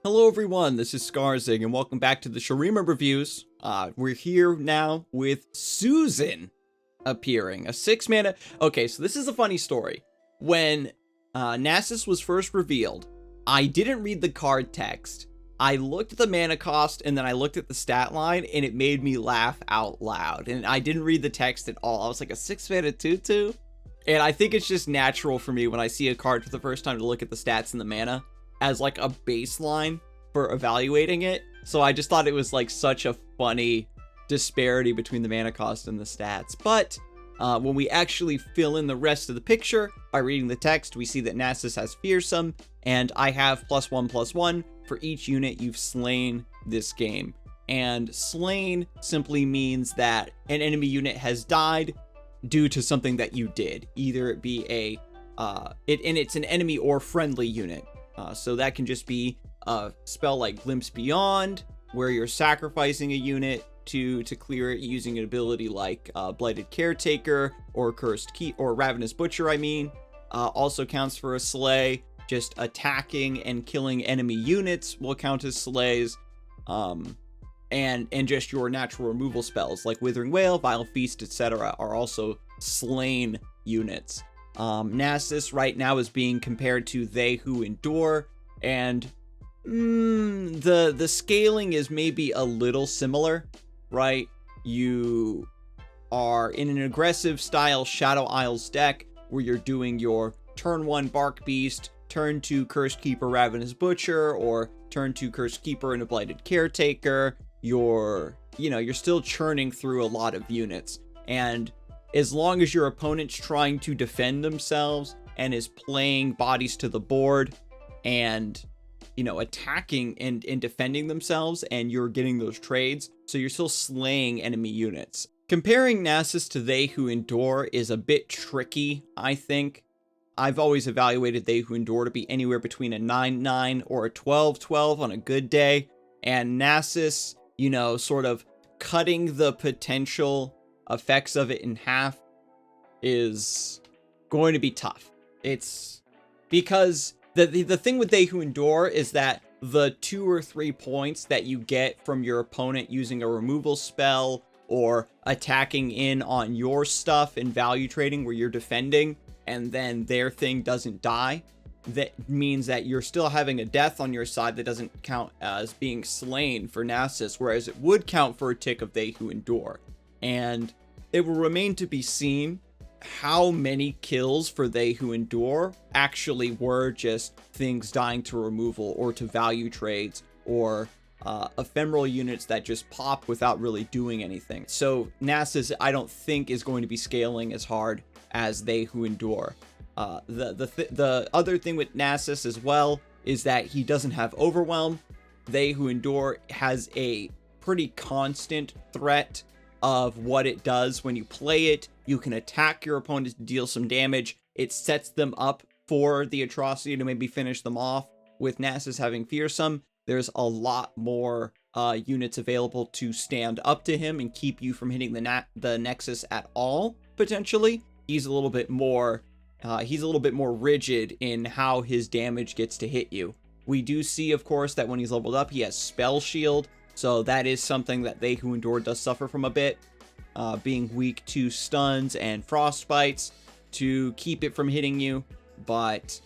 Hello everyone, this is Scarzig, and welcome back to the Shurima reviews. We're here now with Susan appearing, a 6-mana... Okay, so this is a funny story. When Nasus was first revealed, I didn't read the card text. I looked at the mana cost, and then I looked at the stat line, and it made me laugh out loud. And I didn't read the text at all. I was like, a 6-mana 2/2? And I think it's just natural for me when I see a card for the first time to look at the stats and the mana as like a baseline for evaluating it. So I just thought it was like such a funny disparity between the mana cost and the stats. But when we actually fill in the rest of the picture by reading the text, we see that Nasus has Fearsome, and I have +1/+1 for each unit you've slain this game. And slain simply means that an enemy unit has died due to something that you did. Either it be it's an enemy or friendly unit. So that can just be a spell like Glimpse Beyond, where you're sacrificing a unit to clear it using an ability like Blighted Caretaker or Cursed Keep or Ravenous Butcher. Also counts for a slay. Just attacking and killing enemy units will count as slays. And just your natural removal spells like Withering Wail, Vile Feast, etc. are also slain units. Nasus right now is being compared to They Who Endure, and the scaling is maybe a little similar, right? You are in an aggressive style Shadow Isles deck where you're doing your turn 1 Bark Beast, turn 2 Cursed Keeper Ravenous Butcher, or turn 2 Cursed Keeper and a Blighted Caretaker. You're still churning through a lot of units, and as long as your opponent's trying to defend themselves and is playing bodies to the board and, attacking and defending themselves, and you're getting those trades, so you're still slaying enemy units. Comparing Nasus to They Who Endure is a bit tricky, I think. I've always evaluated They Who Endure to be anywhere between a 9/9 or a 12/12 on a good day, and Nasus, sort of cutting the potential effects of it in half is going to be tough. It's because the thing with They Who Endure is that the 2 or 3 points that you get from your opponent using a removal spell or attacking in on your stuff in value trading where you're defending and then their thing doesn't die, that means that you're still having a death on your side that doesn't count as being slain for Nasus, whereas it would count for a tick of They Who Endure. And it will remain to be seen how many kills for They Who Endure actually were just things dying to removal or to value trades or ephemeral units that just pop without really doing anything. So Nasus, I don't think, is going to be scaling as hard as They Who Endure. The other thing with Nasus as well is that he doesn't have Overwhelm. They Who Endure has a pretty constant threat of what it does when you play it. You can attack your opponent to deal some damage. It sets them up for the atrocity to maybe finish them off. With Nasus having Fearsome, there's a lot more units available to stand up to him and keep you from hitting the Nexus at all, potentially. He's a little bit more rigid in how his damage gets to hit you. We do see, of course, that when he's leveled up, he has Spell Shield, so that is something that They Who Endure does suffer from a bit, being weak to stuns and frostbites to keep it from hitting you. But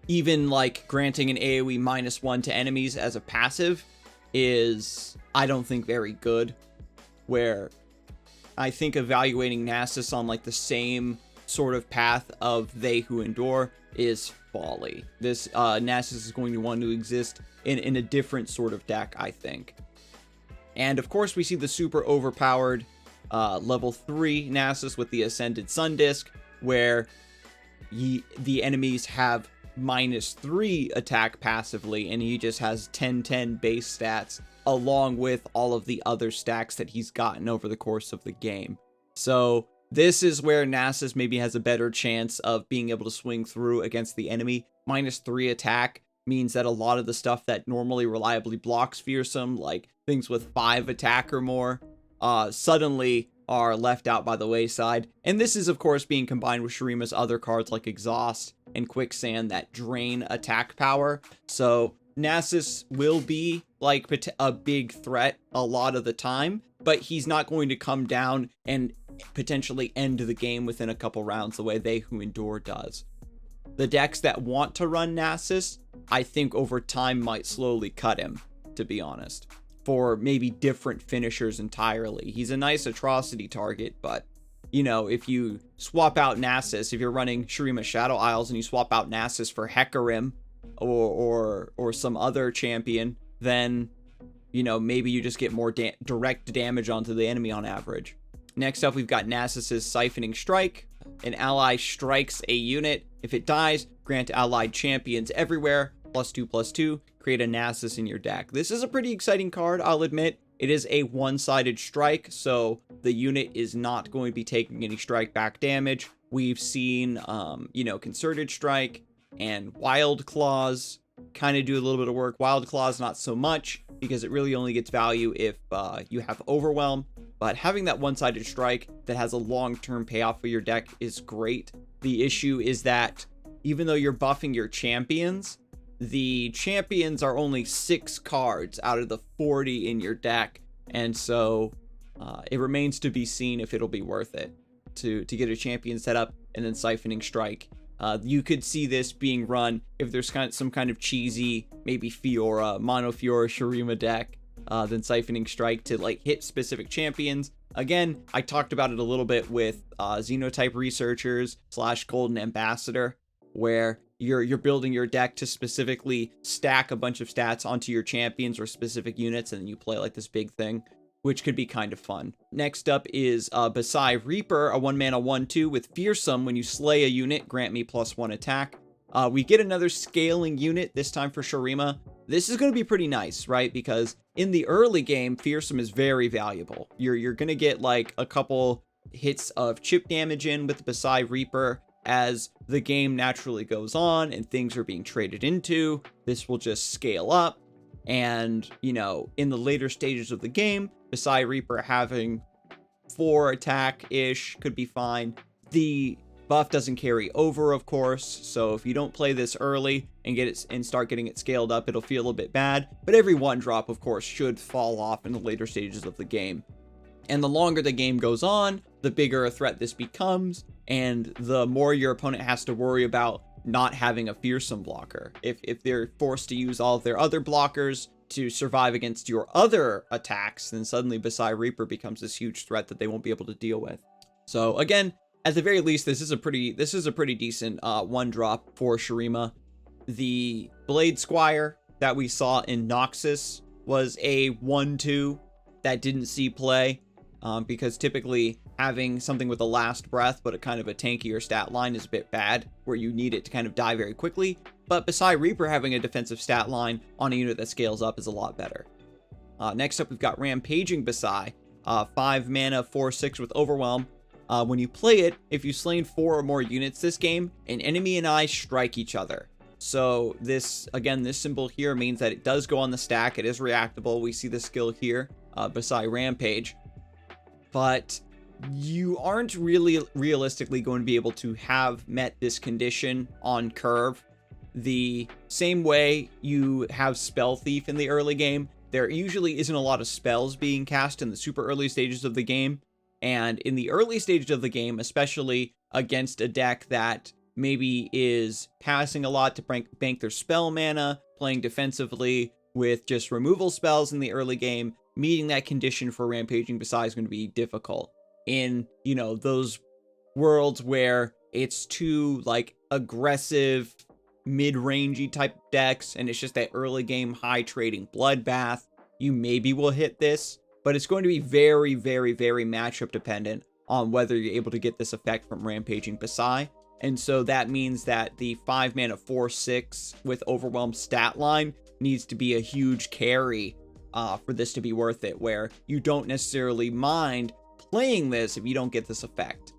even like granting an AoE -1 to enemies as a passive is, I don't think, very good. Where I think evaluating Nasus on like the same sort of path of They Who Endure is folly. This Nasus is going to want to exist in a different sort of deck, I think. And of course we see the super overpowered level 3 Nasus with the Ascended Sun Disc, where the enemies have -3 attack passively, and he just has 10/10 base stats, along with all of the other stacks that he's gotten over the course of the game. So this is where Nasus maybe has a better chance of being able to swing through against the enemy. -3 attack means that a lot of the stuff that normally reliably blocks Fearsome, like things with 5 attack or more, suddenly are left out by the wayside. And this is, of course, being combined with Shurima's other cards like Exhaust and Quicksand that drain attack power. So Nasus will be like a big threat a lot of the time, but he's not going to come down and potentially end the game within a couple rounds the way They Who Endure does. The decks that want to run Nasus, I think over time might slowly cut him, to be honest, for maybe different finishers entirely. He's a nice atrocity target, but you know, if you swap out Nasus, if you're running Shurima Shadow Isles and you swap out Nasus for Hecarim or some other champion, then, you know, maybe you just get more direct damage onto the enemy on average. Next up, we've got Nasus's Siphoning Strike. An ally strikes a unit. If it dies, grant allied champions everywhere +2/+2. Create a Nasus in your deck. This is a pretty exciting card, I'll admit. It is a one-sided strike, so the unit is not going to be taking any strike back damage. We've seen, you know, Concerted Strike and Wild Claws kind of do a little bit of work. Wild Claws not so much, because it really only gets value if you have Overwhelm. But having that one-sided strike that has a long-term payoff for your deck is great. The issue is that even though you're buffing your champions, the champions are only 6 cards out of the 40 in your deck. And so it remains to be seen if it'll be worth it to get a champion set up and then Siphoning Strike. You could see this being run if there's some kind of cheesy, maybe Fiora, Mono Fiora Shurima deck, then Siphoning Strike to like hit specific champions. Again, I talked about it a little bit with Xenotype Researchers / Golden Ambassador, where you're building your deck to specifically stack a bunch of stats onto your champions or specific units, and then you play like this big thing, which could be kind of fun. Next up is Basai Reaper, a 1-mana 1/2 with Fearsome. When you slay a unit, grant me +1 attack. We get another scaling unit, this time for Shurima. This is going to be pretty nice, right? Because in the early game, Fearsome is very valuable. You're going to get like a couple hits of chip damage in with Basai Reaper. As the game naturally goes on and things are being traded into, this will just scale up. And, you know, in the later stages of the game, Basai Reaper having 4 attack-ish could be fine. The buff doesn't carry over, of course, so if you don't play this early and get it and start getting it scaled up, it'll feel a little bit bad. But every 1-drop, of course, should fall off in the later stages of the game. And the longer the game goes on, the bigger a threat this becomes, and the more your opponent has to worry about not having a Fearsome blocker. If they're forced to use all of their other blockers to survive against your other attacks, then suddenly Basai Reaper becomes this huge threat that they won't be able to deal with. So again, at the very least, this is a pretty decent 1-drop for Shurima. The Blade Squire that we saw in Noxus was a 1/2 that didn't see play. Because typically having something with a last breath but a kind of a tankier stat line is a bit bad, where you need it to kind of die very quickly. But Basai Reaper having a defensive stat line on a unit that scales up is a lot better. Next up, we've got Rampaging Basai, 5 mana, 4/6 with Overwhelm. When you play it, if you've slain 4 or more units this game, an enemy and I strike each other. So this, again, this symbol here means that it does go on the stack. It is reactable. We see the skill here, Basai Rampage. But you aren't really realistically going to be able to have met this condition on curve. The same way you have Spell Thief in the early game, there usually isn't a lot of spells being cast in the super early stages of the game. And in the early stages of the game, especially against a deck that maybe is passing a lot to bank their spell mana, playing defensively with just removal spells in the early game, meeting that condition for Rampaging Basai is going to be difficult. In, you know, those worlds where it's too, like, aggressive, mid-rangey type decks, and it's just that early game high trading bloodbath, you maybe will hit this, but it's going to be very, very, very matchup dependent on whether you're able to get this effect from Rampaging Basai. And so that means that the 5 mana 4/6 with Overwhelm stat line needs to be a huge carry for this to be worth it, where you don't necessarily mind playing this if you don't get this effect.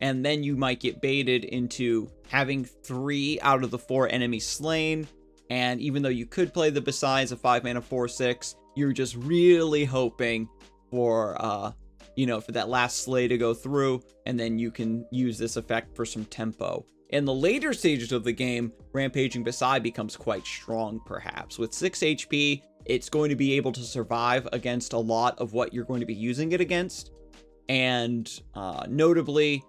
And then you might get baited into having 3 out of the 4 enemies slain, and even though you could play the Basai as a 5 mana 4/6, you're just really hoping for, you know, for that last slay to go through, and then you can use this effect for some tempo. In the later stages of the game, Rampaging Basai becomes quite strong, perhaps. With 6 HP, it's going to be able to survive against a lot of what you're going to be using it against. And notably,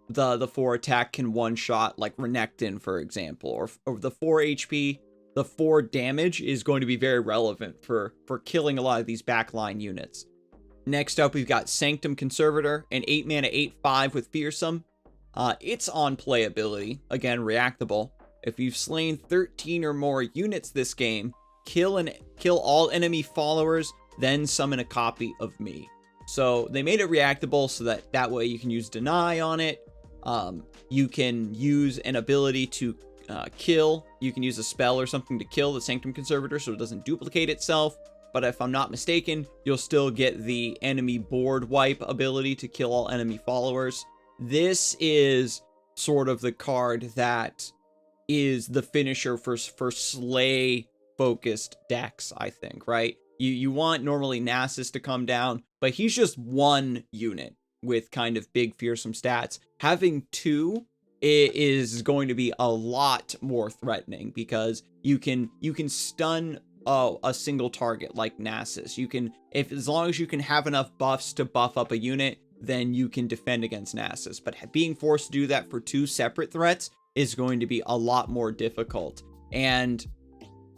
the 4 attack can one-shot, like Renekton, for example. Or the 4 HP, the 4 damage is going to be very relevant for killing a lot of these backline units. Next up, we've got Sanctum Conservator, an 8 mana 8/5 with Fearsome. It's on playability, again, reactable. If you've slain 13 or more units this game, kill all enemy followers, then summon a copy of me. So they made it reactable so that way you can use Deny on it. You can use an ability to kill. You can use a spell or something to kill the Sanctum Conservator so it doesn't duplicate itself. But if I'm not mistaken, you'll still get the enemy board wipe ability to kill all enemy followers. This is sort of the card that is the finisher for slay focused decks, I think, right? You want normally Nasus to come down, but he's just 1 unit with kind of big fearsome stats. Having 2 is going to be a lot more threatening because you can stun a single target like Nasus. As long as you can have enough buffs to buff up a unit, then you can defend against Nasus. But being forced to do that for 2 separate threats is going to be a lot more difficult. And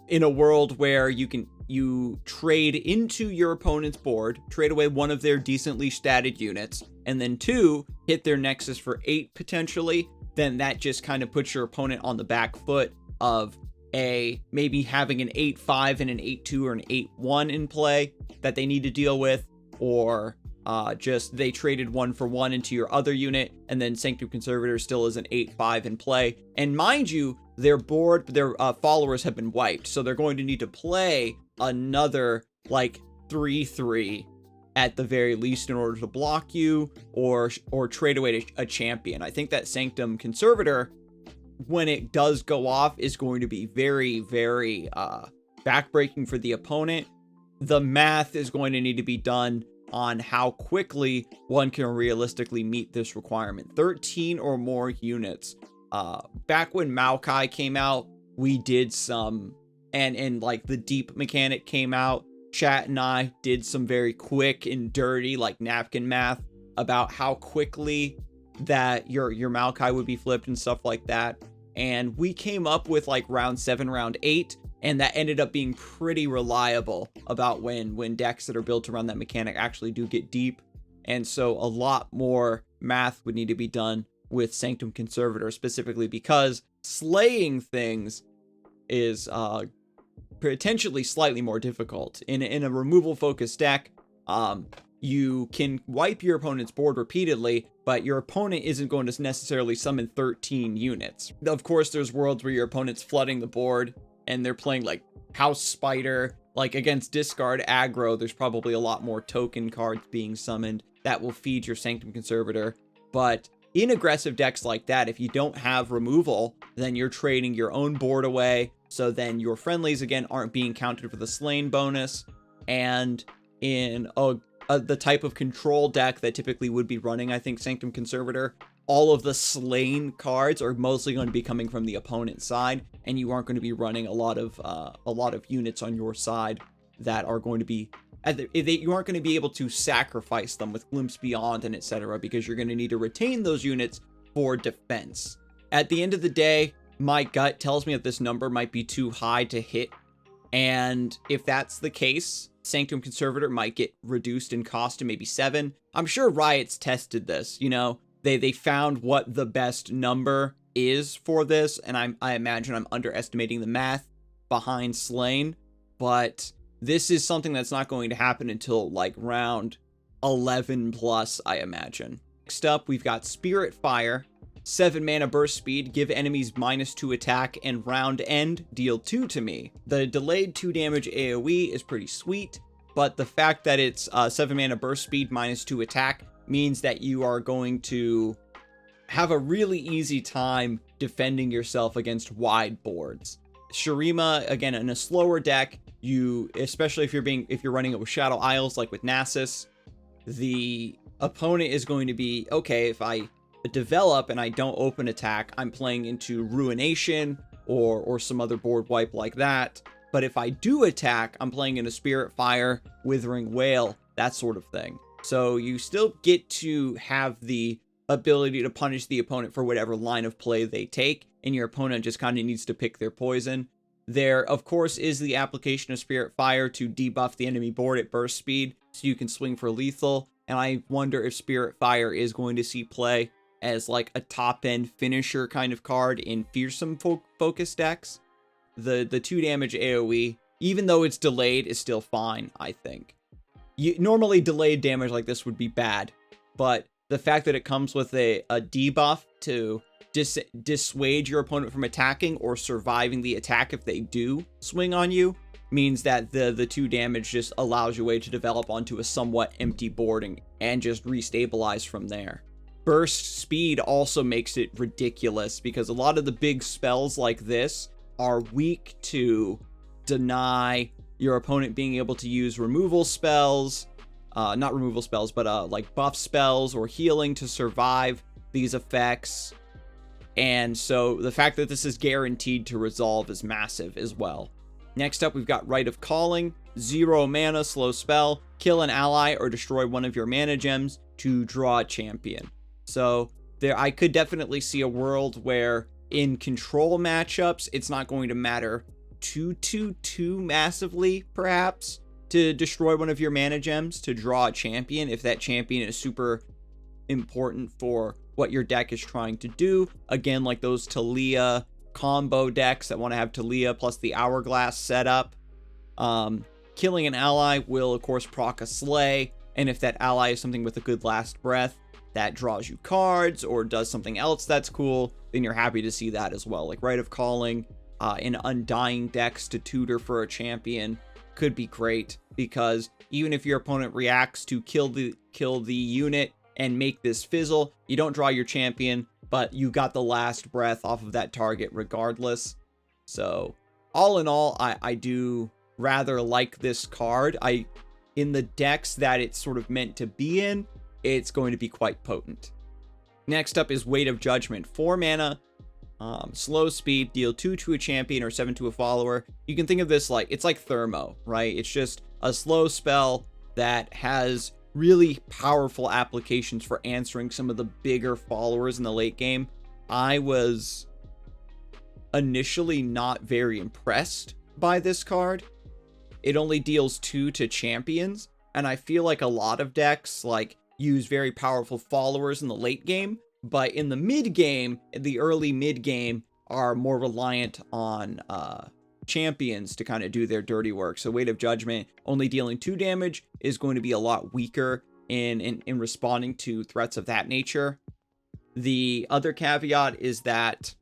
in a world where you trade into your opponent's board, trade away one of their decently statted units, and then 2 hit their Nexus for 8 potentially, then that just kind of puts your opponent on the back foot of maybe having an 8/5 and an 8/2 or an 8/1 in play that they need to deal with, or just they traded 1 for 1 into your other unit, and then Sanctum Conservator still is an 8/5 in play. And mind you, their followers have been wiped, so they're going to need to play another like 3/3 at the very least in order to block you or trade away a champion. I think that Sanctum Conservator, when it does go off, is going to be very, very backbreaking for the opponent. The math is going to need to be done on how quickly one can realistically meet this requirement. 13 or more units. Back when Maokai came out, we did some, and like the deep mechanic came out, Chat and I did some very quick and dirty like napkin math about how quickly that your Maokai would be flipped and stuff like that. And we came up with like round 7, round 8, and that ended up being pretty reliable about when decks that are built around that mechanic actually do get deep. And so a lot more math would need to be done with Sanctum Conservator, specifically because slaying things is potentially slightly more difficult. In a removal focused deck, you can wipe your opponent's board repeatedly, but your opponent isn't going to necessarily summon 13 units. Of course, there's worlds where your opponent's flooding the board and they're playing like House Spider. Like against discard aggro, there's probably a lot more token cards being summoned that will feed your Sanctum Conservator. But in aggressive decks like that, if you don't have removal, then you're trading your own board away. So then your friendlies, again, aren't being counted for the slain bonus. And in the type of control deck that typically would be running, I think, Sanctum Conservator, all of the slain cards are mostly going to be coming from the opponent's side, and you aren't going to be running a lot of units on your side that are going to be you aren't going to be able to sacrifice them with Glimpse Beyond and etc., because you're going to need to retain those units for defense. At the end of the day, my gut tells me that this number might be too high to hit, and if that's the case, Sanctum Conservator might get reduced in cost to maybe 7. I'm sure Riot's tested this, you know, they found what the best number is for this, and I imagine I'm underestimating the math behind Slain, but this is something that's not going to happen until like round 11 plus, I imagine. Next up, we've got Spirit Fire. 7 mana burst speed, give enemies -2 attack, and round end, deal 2 to me. The delayed 2 damage AoE is pretty sweet, but the fact that it's 7 mana burst speed, -2 attack, means that you are going to have a really easy time defending yourself against wide boards. Shurima, again, in a slower deck, especially if you're running it with Shadow Isles like with Nasus, the opponent is going to be, okay, if I develop and I don't open attack, I'm playing into Ruination or some other board wipe like that. But if I do attack, I'm playing into Spirit Fire, Withering Wail, that sort of thing. So you still get to have the ability to punish the opponent for whatever line of play they take, and your opponent just kind of needs to pick their poison. There, of course, is the application of Spirit Fire to debuff the enemy board at burst speed, so you can swing for lethal. And I wonder if Spirit Fire is going to see play as like a top-end finisher kind of card in fearsome focus decks. The 2 damage AoE, even though it's delayed, is still fine, I think. Normally, delayed damage like this would be bad, but the fact that it comes with a debuff to dissuade your opponent from attacking or surviving the attack if they do swing on you means that the 2 damage just allows you a way to develop onto a somewhat empty boarding and just restabilize from there. Burst speed also makes it ridiculous because a lot of the big spells like this are weak to deny your opponent being able to use removal spells, not removal spells, but like buff spells or healing to survive these effects. And so the fact that this is guaranteed to resolve is massive as well. Next up, we've got Rite of Calling, 0 mana, slow spell, kill an ally or destroy one of your mana gems to draw a champion. So there, I could definitely see a world where in control matchups, it's not going to matter too massively, perhaps, to destroy one of your mana gems to draw a champion if that champion is super important for what your deck is trying to do. Again, like those Talia combo decks that want to have Talia plus the Hourglass setup. Killing an ally will, of course, proc a Slay, and if that ally is something with a good last breath that draws you cards or does something else that's cool, then you're happy to see that as well. Like Rite of Calling in Undying decks to tutor for a champion could be great, because even if your opponent reacts to kill the unit and make this fizzle, you don't draw your champion, but you got the last breath off of that target regardless. So all in all, I do rather like this card. In the decks that it's sort of meant to be in, it's going to be quite potent. Next up is Weight of Judgment, 4 mana, slow speed, deal 2 to a champion or 7 to a follower. You can think of this like, it's like Thermo, right? It's just a slow spell that has really powerful applications for answering some of the bigger followers in the late game. I was initially not very impressed by this card. It only deals 2 to champions, and I feel like a lot of decks like use very powerful followers in the late game, but in the mid game, the early mid game, are more reliant on champions to kind of do their dirty work. So Weight of Judgment only dealing 2 damage is going to be a lot weaker in responding to threats of that nature. The other caveat is that,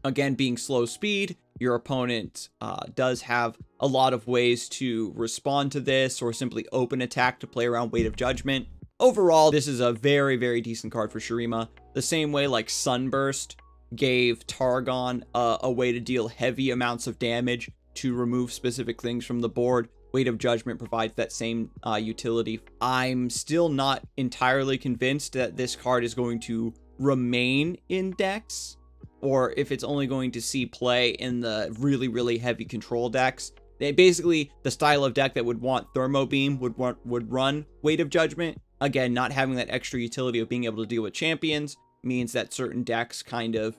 again, being slow speed, your opponent does have a lot of ways to respond to this or simply open attack to play around Weight of Judgment. Overall, this is a very, very decent card for Shurima. The same way like Sunburst gave Targon a way to deal heavy amounts of damage to remove specific things from the board, Weight of Judgment provides that same utility. I'm still not entirely convinced that this card is going to remain in decks, or if it's only going to see play in the really, really heavy control decks. Basically, the style of deck that would want Thermo Beam would run Weight of Judgment. Again, not having that extra utility of being able to deal with champions means that certain decks kind of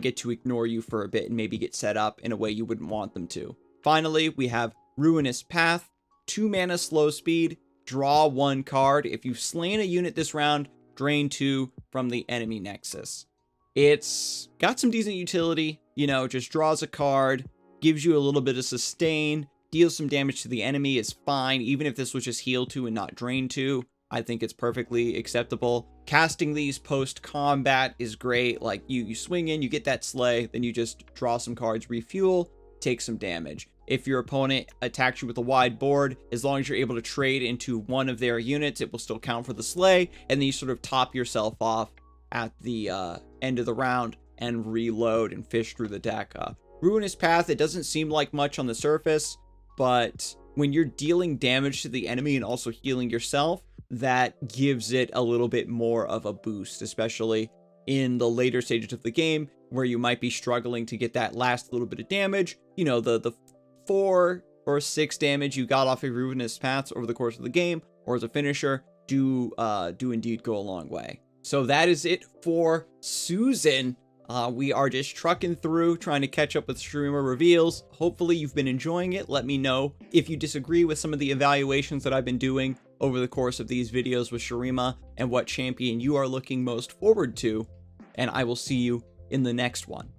get to ignore you for a bit and maybe get set up in a way you wouldn't want them to. Finally, we have Ruinous Path, 2 mana slow speed, draw 1 card. If you've slain a unit this round, drain 2 from the enemy nexus. It's got some decent utility, you know, just draws a card, gives you a little bit of sustain, deals some damage to the enemy is fine, even if this was just heal 2 and not drain 2. I think it's perfectly acceptable. Casting these post-combat is great. Like, you swing in, you get that slay, then you just draw some cards, refuel, take some damage. If your opponent attacks you with a wide board, as long as you're able to trade into one of their units, it will still count for the slay, and then you sort of top yourself off at the end of the round and reload and fish through the deck. Ruinous Path, it doesn't seem like much on the surface, but when you're dealing damage to the enemy and also healing yourself, that gives it a little bit more of a boost, especially in the later stages of the game where you might be struggling to get that last little bit of damage. You know, the 4 or 6 damage you got off of Ruinous Paths over the course of the game, or as a finisher, do indeed go a long way. So that is it for Susan. We are just trucking through, trying to catch up with Shurima reveals. Hopefully you've been enjoying it. Let me know if you disagree with some of the evaluations that I've been doing over the course of these videos with Shurima, and what champion you are looking most forward to. And I will see you in the next one.